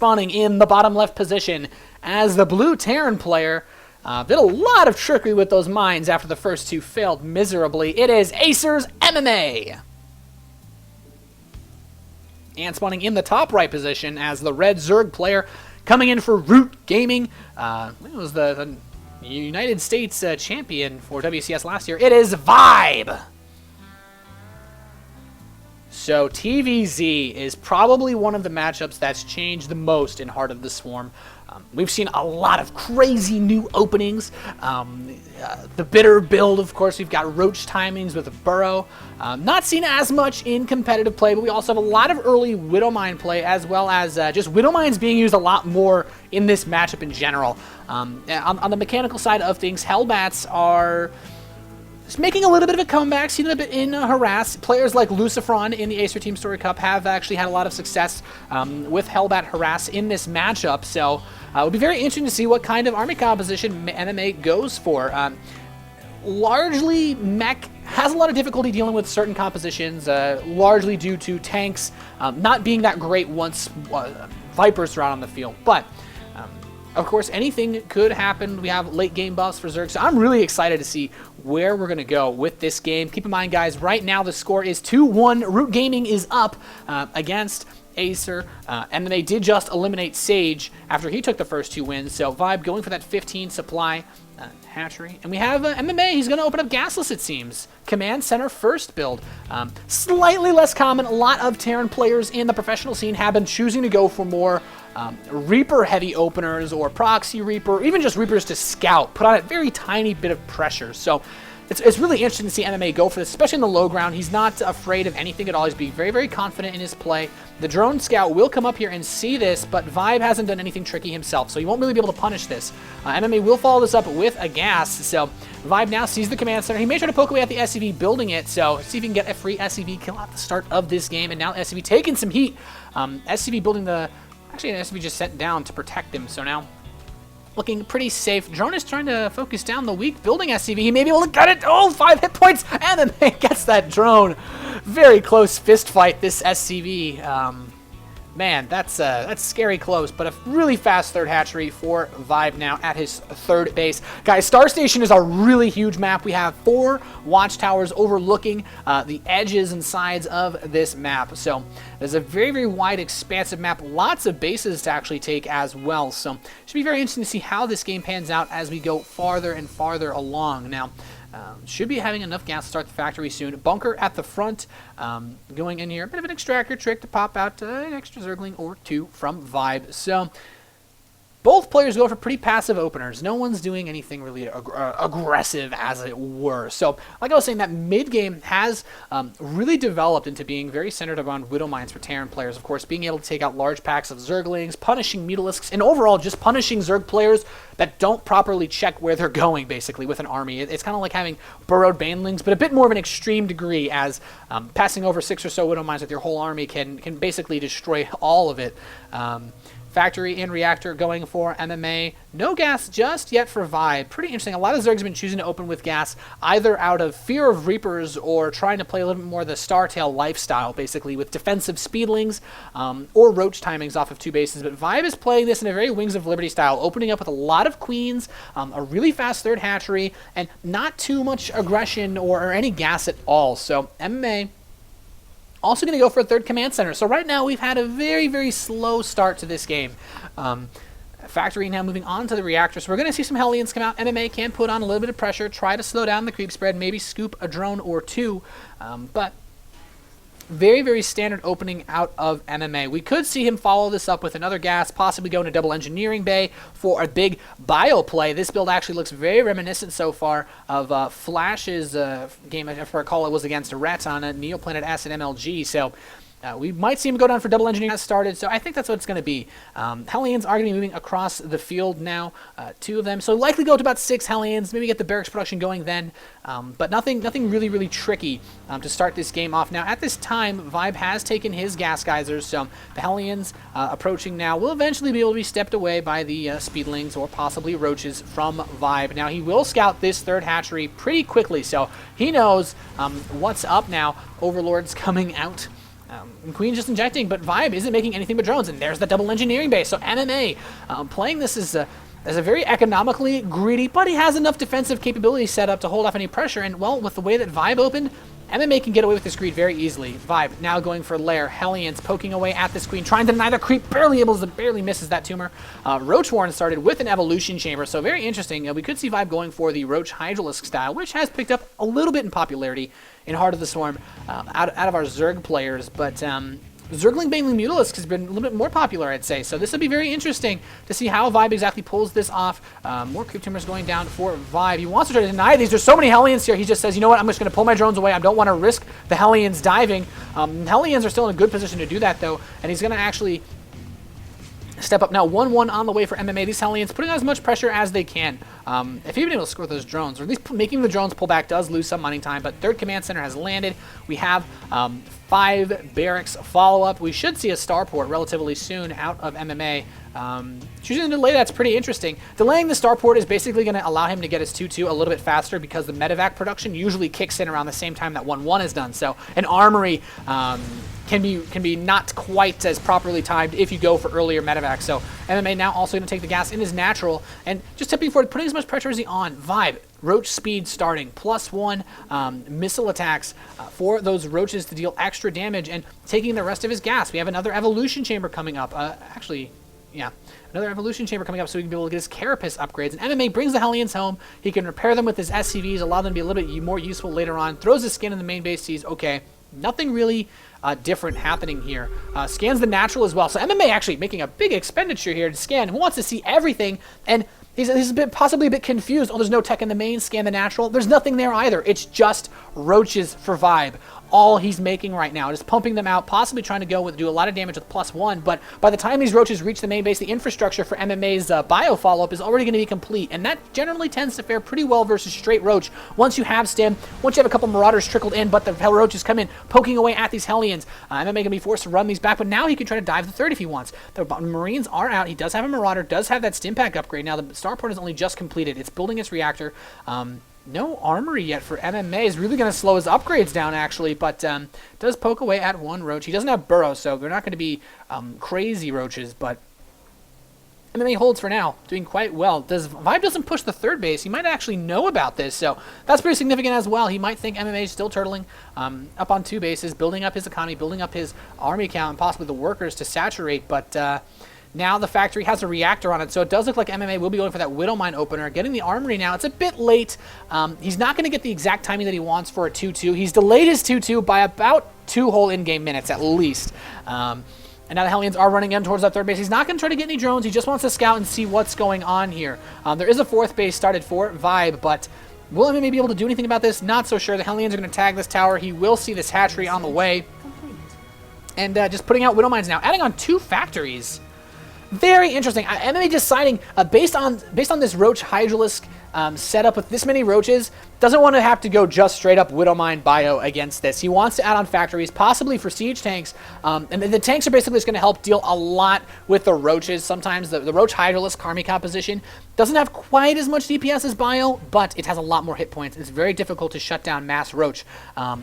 spawning in the bottom left position as the blue Terran player did a lot of trickery with those mines after the first two failed miserably. It is Acer's MMA. And spawning in the top right position as the red Zerg player coming in for Root Gaming. It was the United States champion for WCS last year. It is VIBE. So TvZ is probably one of the matchups that's changed the most in Heart of the Swarm. We've seen a lot of crazy new openings. The bitter build, of course, we've got Roach timings with a Burrow. Not seen as much in competitive play, but we also have a lot of early Widow Mine play, as well as just Widow Mines being used a lot more in this matchup in general. On the mechanical side of things, Hellbats are making a little bit of a comeback, seen a bit in Harass. Players like Lucifron in the Acer TeamStory Cup have actually had a lot of success with Hellbat Harass in this matchup, so it would be very interesting to see what kind of army composition MMA goes for. Largely, Mech has a lot of difficulty dealing with certain compositions, largely due to tanks not being that great once Vipers are out on the field, but of course, anything could happen. We have late game buffs for Zerg, so I'm really excited to see where we're going to go with this game. Keep in mind, guys, right now the score is 2-1. Root Gaming is up against Acer, and then they did just eliminate Sage after he took the first two wins, so VIBE going for that 15 supply hatchery. And we have MMA. He's going to open up Gasless, it seems. Command Center first build. Slightly less common. A lot of Terran players in the professional scene have been choosing to go for more Reaper heavy openers or Proxy Reaper, or even just Reapers to scout, put on a very tiny bit of pressure. So it's really interesting to see MMA go for this, especially in the low ground. He's not afraid of anything at all. He's being very, very confident in his play. The drone scout will come up here and see this, but VIBE hasn't done anything tricky himself, so he won't really be able to punish this. MMA will follow this up with a gas, so VIBE now sees the command center. He may try to poke away at the SCV building it, so see if he can get a free SCV kill at the start of this game, and now SCV taking some heat. SCV building the... Actually, an SCV just sent down to protect him, so now looking pretty safe. Drone is trying to focus down the weak building SCV. He may be able to get it. Oh, 5 hit points, and then he gets that drone. Very close fist fight, this SCV. Man, that's scary close, but a really fast third hatchery for VIBE now at his third base. Guys, Star Station is a really huge map. We have 4 watchtowers overlooking the edges and sides of this map. So there's a very, very wide, expansive map. Lots of bases to actually take as well. So it should be very interesting to see how this game pans out as we go farther and farther along. Now, should be having enough gas to start the factory soon. Bunker at the front, going in here. A bit of an extractor trick to pop out an extra Zergling or 2 from VIBE. So both players go for pretty passive openers. No one's doing anything really aggressive, as it were. So, like I was saying, that mid-game has really developed into being very centered around Widow Mines for Terran players. Of course, being able to take out large packs of Zerglings, punishing Mutalisks, and overall just punishing Zerg players that don't properly check where they're going, basically, with an army. It's kind of like having burrowed Banelings, but a bit more of an extreme degree, as passing over 6 or so Widow Mines with your whole army can basically destroy all of it. Factory and Reactor going for MMA. No gas just yet for VIBE. Pretty interesting. A lot of Zergs have been choosing to open with gas, either out of fear of Reapers or trying to play a little bit more the Startail lifestyle, basically, with defensive Speedlings or Roach timings off of 2 bases. But VIBE is playing this in a very Wings of Liberty style, opening up with a lot of Queens, a really fast third hatchery, and not too much aggression or any gas at all. So MMA also going to go for a third command center. So right now we've had a very, very slow start to this game. Factory now moving on to the reactor. So we're going to see some Hellions come out. MMA can put on a little bit of pressure, try to slow down the creep spread, maybe scoop a drone or 2. But very, very standard opening out of MMA. We could see him follow this up with another gas, possibly go into double engineering bay for a big bio play. This build actually looks very reminiscent so far of Flash's game, if I recall it was against a Ret on a Neoplanet Acid MLG. So we might see him go down for double engineering as started, so I think that's what it's going to be. Hellions are going to be moving across the field now, 2 of them, so likely go to about 6 Hellions, maybe get the barracks production going then, but nothing really, really tricky to start this game off. Now, at this time, VIBE has taken his gas geysers, so the Hellions approaching now will eventually be able to be stepped away by the Speedlings or possibly Roaches from VIBE. Now, he will scout this third hatchery pretty quickly, so he knows what's up now. Overlord's coming out Queen's just injecting, but Vibe isn't making anything but drones, and there's the double engineering base. So MMA playing this as a very economically greedy, but he has enough defensive capability set up to hold off any pressure. And, well, with the way that Vibe opened, MMA can get away with this greed very easily. Vibe now going for Lair. Hellions poking away at this Queen, trying to deny the creep, barely misses that tumor. Roach Warren started with an Evolution Chamber, so very interesting. We could see Vibe going for the Roach Hydralisk style, which has picked up a little bit in popularity in Heart of the Swarm out of our Zerg players, but Zergling Baneling Mutalisk has been a little bit more popular, I'd say. So this will be very interesting to see how Vibe exactly pulls this off. More creep tumors going down for Vibe. He wants to try to deny these. There's so many Hellions here. He just says, you know what, I'm just going to pull my drones away. I don't want to risk the Hellions diving. Hellions are still in a good position to do that, though, and he's going to actually step up now. 1-1 on the way for MMA. These Hellions putting on as much pressure as they can. If you've been able to score those drones, or at least making the drones pull back does lose some mining time, but third command center has landed. We have 5 barracks follow-up. We should see a starport relatively soon out of MMA. Choosing to delay that's pretty interesting. Delaying the starport is basically going to allow him to get his 2-2 a little bit faster because the medevac production usually kicks in around the same time that 1-1 is done. So an armory can be not quite as properly timed if you go for earlier medevac. So MMA now also going to take the gas in his natural and just tipping forward, putting as much pressure as he on. Vibe. Roach speed starting, +1 missile attacks for those roaches to deal extra damage and taking the rest of his gas. We have another evolution chamber coming up. Another evolution chamber coming up so he can be able to get his carapace upgrades. And MMA brings the Hellions home. He can repair them with his SCVs, allow them to be a little bit more useful later on. Throws his skin in the main base, sees, okay, nothing really different happening here. Scans the natural as well. So MMA actually making a big expenditure here to scan. Who wants to see everything? And he's possibly a bit confused. Oh, there's no tech in the main. Scan the natural. There's nothing there either. It's just roaches for Vibe. All he's making right now, just pumping them out, possibly trying to do a lot of damage with +1, but by the time these roaches reach the main base, the infrastructure for MMA's bio follow-up is already going to be complete, and that generally tends to fare pretty well versus straight roach. Once you have stim, once you have a couple marauders trickled in, but the hell roaches come in, poking away at these Hellions, MMA going to be forced to run these back, but now he can try to dive the third if he wants. The Marines are out. He does have a marauder, does have that stim pack upgrade. Now the starport is only just completed. It's building its reactor. No armory yet for MMA is really going to slow his upgrades down, actually, but does poke away at one roach. He doesn't have burrows, so they're not going to be crazy roaches, but MMA holds for now, doing quite well. Vibe doesn't push the third base. He might actually know about this, so that's pretty significant as well. He might think MMA is still turtling up on 2 bases, building up his economy, building up his army count, and possibly the workers to saturate, but now the factory has a reactor on it, so it does look like MMA will be going for that Widow Mine opener. Getting the armory now. It's a bit late. He's not going to get the exact timing that he wants for a 2-2. He's delayed his 2-2 by about 2 whole in-game minutes at least. And now the Hellions are running in towards that third base. He's not going to try to get any drones. He just wants to scout and see what's going on here. There is a 4th base started for Vibe, but will MMA be able to do anything about this? Not so sure. The Hellions are going to tag this tower. He will see this hatchery on the way. And just putting out Widow Mines now. Adding on 2 factories. Very interesting. MMA deciding based on this Roach Hydralisk setup with this many roaches, doesn't want to have to go just straight up Widow Mine bio against this. He wants to add on factories, possibly for siege tanks. And the tanks are basically just going to help deal a lot with the roaches. Sometimes the Roach Hydralisk Karmi composition doesn't have quite as much DPS as bio, but it has a lot more hit points. It's very difficult to shut down mass roach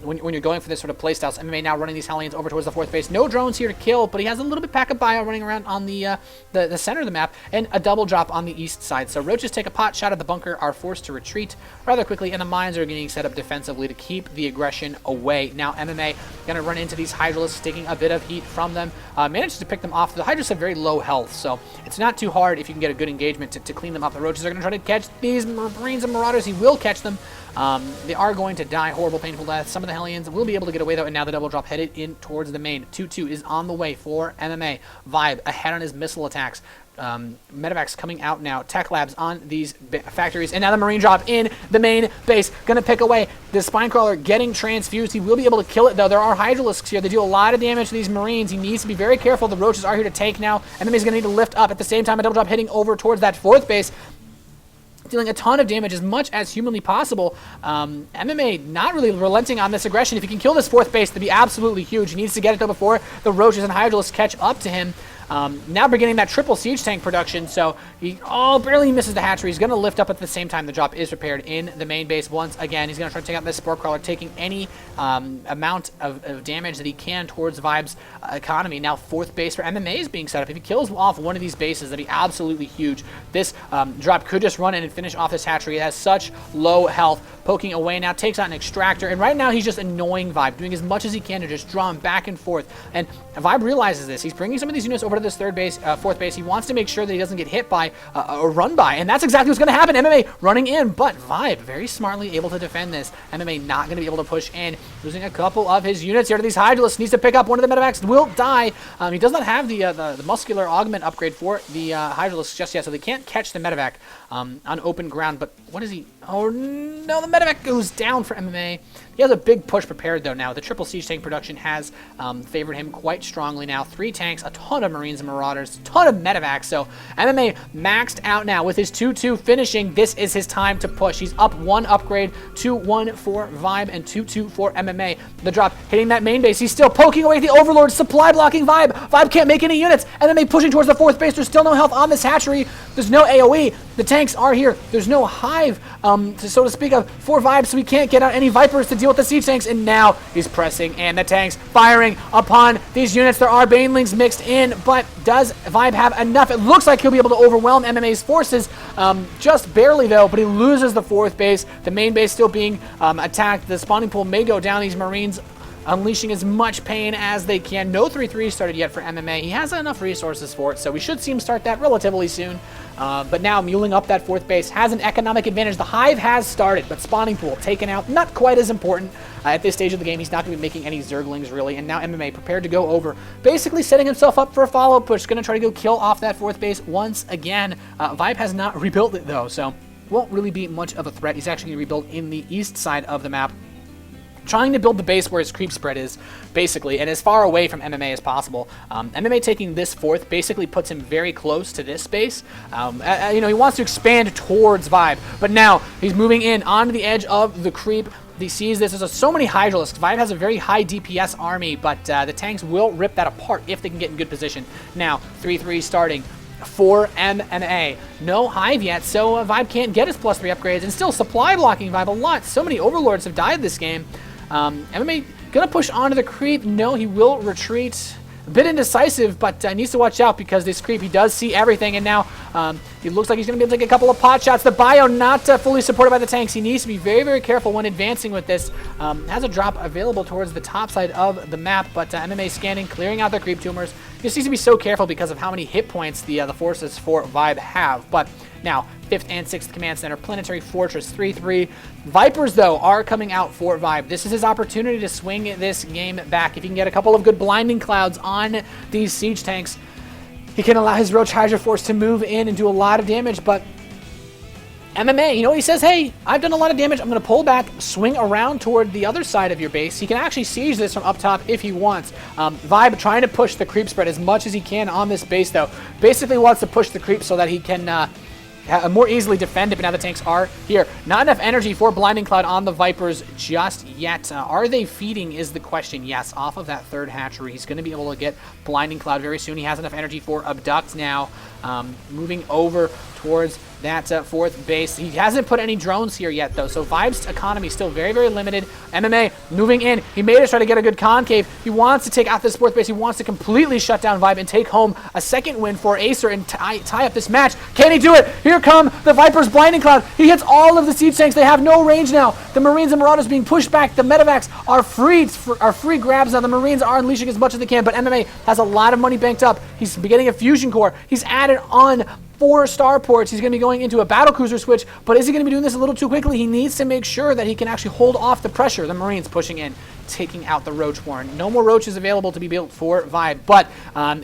when you're going for this sort of playstyle. So MMA now running these Hellions over towards the 4th base. No drones here to kill, but he has a little bit pack of bio running around on the center of the map, and a double drop on the east side. So roaches take a pot shot at the bunker, are forced to retreat rather quickly, and the mines are getting set up defensively to keep the aggression away. Now MMA going to run into these Hydralisks, taking a bit of heat from them. Manages to pick them off. The Hydralisks have very low health, so it's not too hard if you can get a good engagement to clean them up. The roaches are going to try to catch these Marines and Marauders. He will catch them. They are going to die horrible, painful deaths. Some of the Hellions will be able to get away, though, and now the double drop headed in towards the main. 2-2 is on the way for MMA. Vibe ahead on his missile attacks. Medevac's coming out now. Tech labs on these factories, and now the Marine drop in the main base. Gonna pick away the Spine Crawler, getting transfused. He will be able to kill it, though. There are Hydralisks here. They do a lot of damage to these Marines. He needs to be very careful. The roaches are here to take now. MMA's gonna need to lift up. At the same time, a double drop hitting over towards that 4th base, dealing a ton of damage, as much as humanly possible. MMA not really relenting on this aggression. If he can kill this 4th base, that'd be absolutely huge. He needs to get it, though, before the roaches and Hydralisks catch up to him. Now beginning that triple siege tank production, so he barely misses the hatchery. He's going to lift up at the same time the drop is prepared in the main base. Once again, he's going to try to take out this Spore Crawler, taking any amount of damage that he can towards Vibe's economy. Now 4th base for MMA is being set up. If he kills off one of these bases, that'd be absolutely huge. This drop could just run in and finish off this hatchery. It has such low health. Poking away now, takes out an extractor, and right now he's just annoying Vibe, doing as much as he can to just draw him back and forth. And Vibe realizes this. He's bringing some of these units over to this 4th base. He wants to make sure that he doesn't get hit by or run by, and that's exactly what's going to happen. MMA running in, but Vibe very smartly able to defend this. MMA not going to be able to push in, losing a couple of his units here to these Hydralisks. Needs to pick up one of the medevacs, will die. He does not have the muscular augment upgrade for the Hydralisks just yet, so they can't catch the medevac on open ground. But what is he? Oh no, the medevac goes down for MMA. He has a big push prepared though now. The triple siege tank production has favored him quite strongly now. 3 tanks, a ton of Marines and Marauders, a ton of medevacs. So MMA maxed out now with his 2-2 finishing. This is his time to push. He's up 1 upgrade, 2-1 for Vibe and 2-2 for MMA. The drop hitting that main base. He's still poking away at the Overlord, supply blocking Vibe. Vibe can't make any units. MMA pushing towards the 4th base. There's still no health on this hatchery. There's no AoE. The tanks are here. There's no hive, so to speak of, for Vibe, so he can't get out any Vipers to deal with the siege tanks, and now he's pressing, and the tanks firing upon these units. There are Banelings mixed in, but does Vibe have enough? It looks like he'll be able to overwhelm MMA's forces, just barely though, but he loses the 4th base. The main base still being attacked. The spawning pool may go down. These Marines unleashing as much pain as they can. No 3-3 started yet for MMA. He has enough resources for it, so we should see him start that relatively soon. But now muling up that 4th base has an economic advantage. The hive has started, but spawning pool taken out, not quite as important at this stage of the game. He's not going to be making any Zerglings really, and now MMA prepared to go over, basically setting himself up for a follow-up push. Going to try to go kill off that 4th base once again. Vibe has not rebuilt it though, so won't really be much of a threat. He's actually going to rebuild in the east side of the map, trying to build the base where his creep spread is, basically, and as far away from MMA as possible. MMA taking this 4th basically puts him very close to this base. You know, he wants to expand towards Vibe, but now he's moving in onto the edge of the creep. He sees this. There's so many Hydralisks. Vibe has a very high DPS army, but the tanks will rip that apart if they can get in good position. Now, 3-3 starting for MMA. No hive yet, so Vibe can't get his +3 upgrades, and still supply blocking Vibe a lot. So many Overlords have died this game. MMA gonna push onto the creep. No, he will retreat. A bit indecisive, but needs to watch out because this creep, he does see everything, and now he looks like he's going to be able to take a couple of pot shots. The bio not fully supported by the tanks. He needs to be very, very careful when advancing with this. Has a drop available towards the top side of the map, but MMA scanning, clearing out the creep tumors. He just needs to be so careful because of how many hit points the forces for Vibe have. But now, 5th and 6th Command Center, Planetary Fortress, 3-3. Vipers, though, are coming out for Vibe. This is his opportunity to swing this game back. If he can get a couple of good blinding clouds on these siege tanks, he can allow his Roach Hydra Force to move in and do a lot of damage. But MMA, you know, he says, hey, I've done a lot of damage. I'm going to pull back, swing around toward the other side of your base. He can actually siege this from up top if he wants. Vibe trying to push the creep spread as much as he can on this base, though. Basically wants to push the creep so that he can more easily defend it, but now the tanks are here. Not enough energy for Blinding Cloud on the Vipers just yet. Are they feeding is the question. Yes, off of that 3rd hatchery. He's going to be able to get Blinding Cloud very soon. He has enough energy for Abduct now. Moving over towards that 4th base. He hasn't put any drones here yet, though, so Vibe's economy is still very, very limited. MMA moving in. He made us try to get a good concave. He wants to take out this 4th base. He wants to completely shut down Vibe and take home a 2nd win for Acer and tie up this match. Can he do it? Here come the Viper's Blinding Cloud. He hits all of the siege tanks. They have no range now. The Marines and Marauders being pushed back. The medevacs are free grabs now. The Marines are unleashing as much as they can, but MMA has a lot of money banked up. He's getting a fusion core. He's added on 4 starports. He's going to be going into a battlecruiser switch, but is he going to be doing this a little too quickly? He needs to make sure that he can actually hold off the pressure. The Marines pushing in, taking out the Roach Warren. No more Roaches available to be built for Vibe, but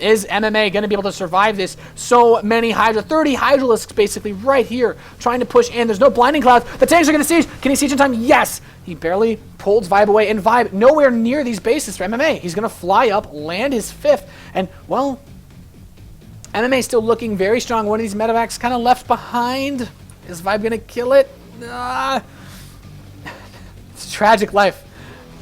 is MMA going to be able to survive this? So many Hydra, 30 Hydralisks basically right here, trying to push in. There's no Blinding Clouds. The tanks are going to siege. Can he siege in time? Yes! He barely pulls Vibe away, and Vibe nowhere near these bases for MMA. He's going to fly up, land his 5th, and, well, MMA still looking very strong. One of these medevacs kind of left behind. Is Vibe going to kill it? It's a tragic life.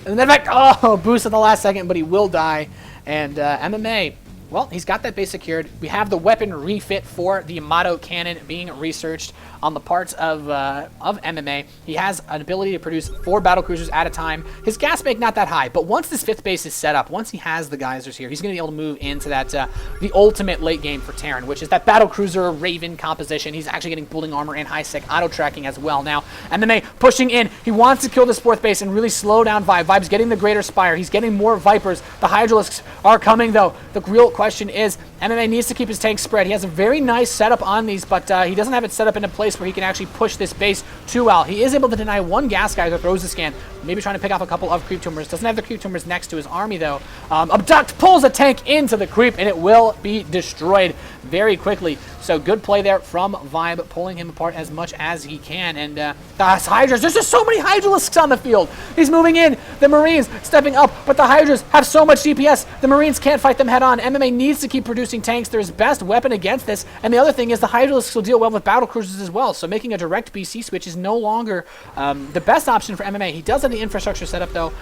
And the medevac, boost at the last second, but he will die. And MMA well, he's got that base secured. We have the weapon refit for the Yamato cannon being researched on the parts of MMA. He has an ability to produce 4 battlecruisers at a time. His gas bank not that high, but once this 5th base is set up, once he has the geysers here, he's going to be able to move into that the ultimate late game for Terran, which is that battlecruiser Raven composition. He's actually getting building armor and high-sec auto tracking as well. Now, MMA pushing in. He wants to kill this 4th base and really slow down Vibe. Vibe's getting the Greater Spire. He's getting more Vipers. The Hydralisks are coming, though. The real question is, MMA needs to keep his tanks spread. He has a very nice setup on these, but he doesn't have it set up in a place where he can actually push this base too well. He is able to deny 1 gas guy that throws the scan, maybe trying to pick off a couple of creep tumors. Doesn't have the creep tumors next to his army, though. Abduct pulls a tank into the creep, and it will be destroyed very quickly. So good play there from Vibe, pulling him apart as much as he can. And the Hydras, there's just so many Hydralisks on the field. He's moving in. The Marines stepping up, but the Hydras have so much DPS. The Marines can't fight them head on. MMA needs to keep producing tanks. They're his best weapon against this. And the other thing is the Hydralisks will deal well with battlecruisers as well. So making a direct BC switch is no longer the best option for MMA. He does have the infrastructure set up, though.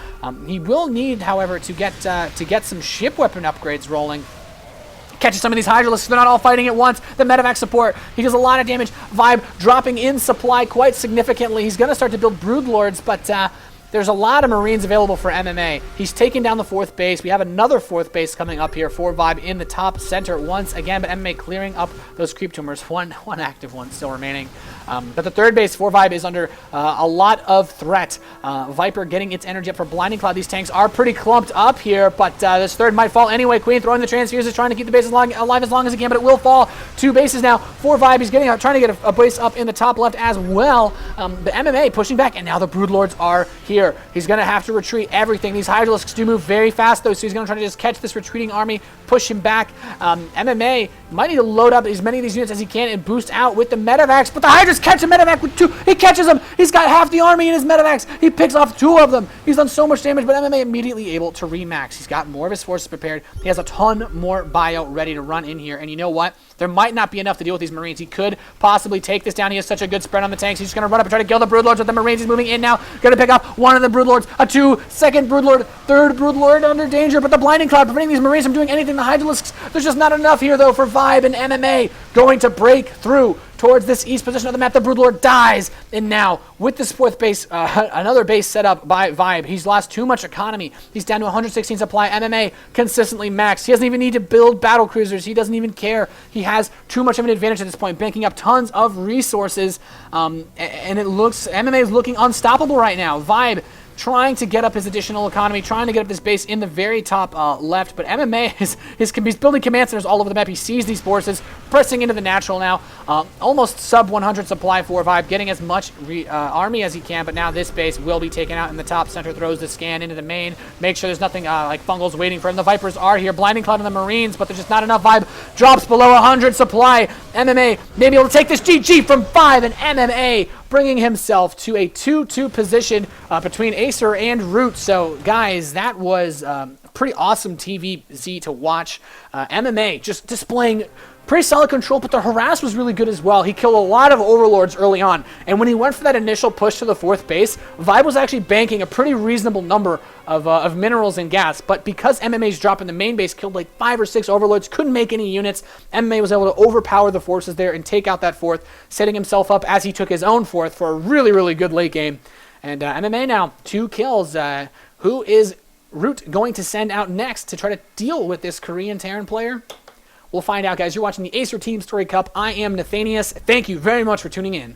He will need, however, to get some ship weapon upgrades rolling. Catches some of these Hydralisks. They're not all fighting at once. The medevac support, he does a lot of damage. Vibe dropping in supply quite significantly. He's going to start to build Broodlords, but there's a lot of Marines available for MMA. He's taken down the 4th base. We have another 4th base coming up here for Vibe in the top center once again, but MMA clearing up those creep tumors. One active one still remaining. But the 3rd base for Vibe is under a lot of threat. Viper getting its energy up for Blinding Cloud. These tanks are pretty clumped up here, but this 3rd might fall anyway. Queen throwing the transfuses, trying to keep the base alive as long as he can, but it will fall. 2 bases now for Vibe. He's trying to get a base up in the top left as well. The MMA pushing back, and now the Broodlords are here. He's going to have to retreat everything. These Hydralisks do move very fast, though, so he's going to try to just catch this retreating army, push him back. MMA might need to load up as many of these units as he can and boost out with the medevacs, but the Hydras catch a medevac with 2. He catches them. He's got half the army in his medevacs. He picks off 2 of them. He's done so much damage, but MMA immediately able to remax. He's got more of his forces prepared. He has a ton more bio ready to run in here, and you know what? There might not be enough to deal with these Marines. He could possibly take this down. He has such a good spread on the tanks. He's just going to run up and try to kill the Broodlords with the Marines. He's moving in now. Going to pick off 1 of the Broodlords. A 2, 2nd Broodlord, 3rd Broodlord under danger. But the Blinding Cloud preventing these Marines from doing anything. The Hydralisks, there's just not enough here, though, for Vibe and MMA going to break through towards this east position of the map. The Broodlord dies, and now with this 4th base, another base set up by Vibe. He's lost too much economy. He's down to 116 supply. MMA consistently maxed. He doesn't even need to build battle cruisers. He doesn't even care. He has too much of an advantage at this point, banking up tons of resources, and it looks MMA is looking unstoppable right now. Vibe trying to get up his additional economy, trying to get up this base in the very top left, but MMA he's building command centers all over the map. He sees these forces, pressing into the natural now, almost sub 100 supply for Vibe, getting as much army as he can, but now this base will be taken out in the top center, throws the scan into the main, make sure there's nothing like fungals waiting for him. The Vipers are here, Blinding Cloud and the Marines, but there's just not enough. Vibe drops below 100 supply. MMA may be able to take this GG from 5, and MMA bringing himself to a 2-2 position between Acer and Root. So, guys, that was pretty awesome TvZ to watch. MMA just displaying pretty solid control, but the harass was really good as well. He killed a lot of overlords early on, and when he went for that initial push to the 4th base, Vibe was actually banking a pretty reasonable number of minerals and gas, but because MMA's drop in the main base killed like 5 or 6 overlords, couldn't make any units, MMA was able to overpower the forces there and take out that 4th, setting himself up as he took his own 4th for a really, really good late game. And MMA now, 2 kills. Who is Root going to send out next to try to deal with this Korean Terran player? We'll find out, guys. You're watching the Acer Team Story Cup. I am Nathanias. Thank you very much for tuning in.